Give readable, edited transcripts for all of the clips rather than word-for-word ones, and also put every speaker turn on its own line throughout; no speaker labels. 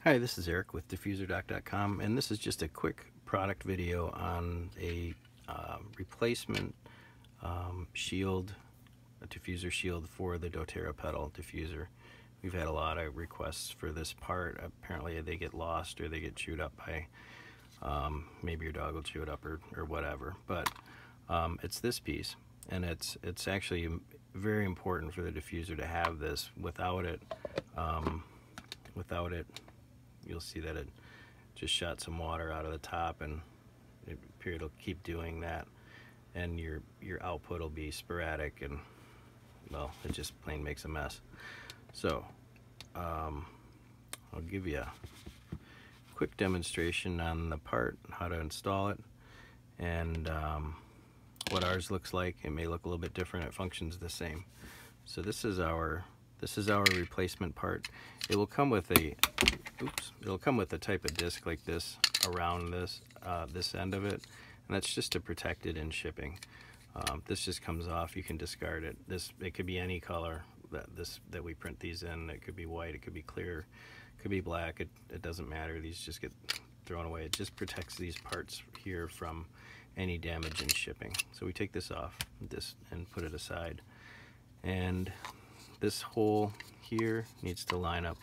Hi, this is Eric with diffuserdoc.com, and this is just a quick product video on a replacement shield, a diffuser shield for the doTERA Petal diffuser. We've had a lot of requests for this part. Apparently they get lost or they get chewed up by, maybe your dog will chew it up or whatever, but it's this piece, and it's actually very important for the diffuser to have this. Without it, you'll see that it just shot some water out of the top, and it'll keep doing that, and your output will be sporadic, and well, it just plain makes a mess. So I'll give you a quick demonstration on the part, how to install it, and what ours looks like. It may look a little bit different. It functions the same. So this is our replacement part. It will come with a type of disc like this around this end of it, and that's just to protect it in shipping. This just comes off. You can discard it. It could be any color that we print these in. It could be white, it could be clear, it could be black. It doesn't matter. These just get thrown away. It just protects these parts here from any damage in shipping. So we take this off and put it aside, and this hole here needs to line up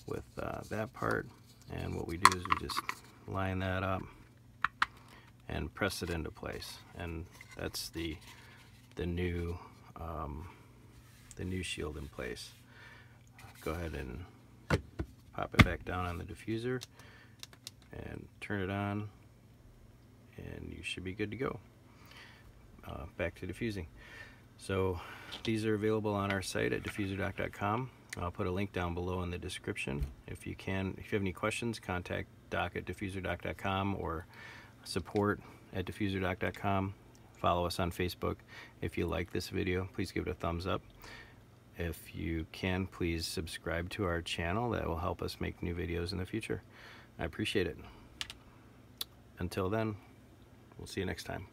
with that part, and what we do is we just line that up and press it into place, and that's the new shield in place. Go ahead and pop it back down on the diffuser and turn it on, and you should be good to go. Back to diffusing. So these are available on our site at diffuserdoc.com. I'll put a link down below in the description. If you have any questions, contact doc at diffuserdoc.com or support@diffuserdoc.com. Follow us on Facebook. If you like this video, please give it a thumbs up. If you can, please subscribe to our channel. That will help us make new videos in the future. I appreciate it. Until then, we'll see you next time.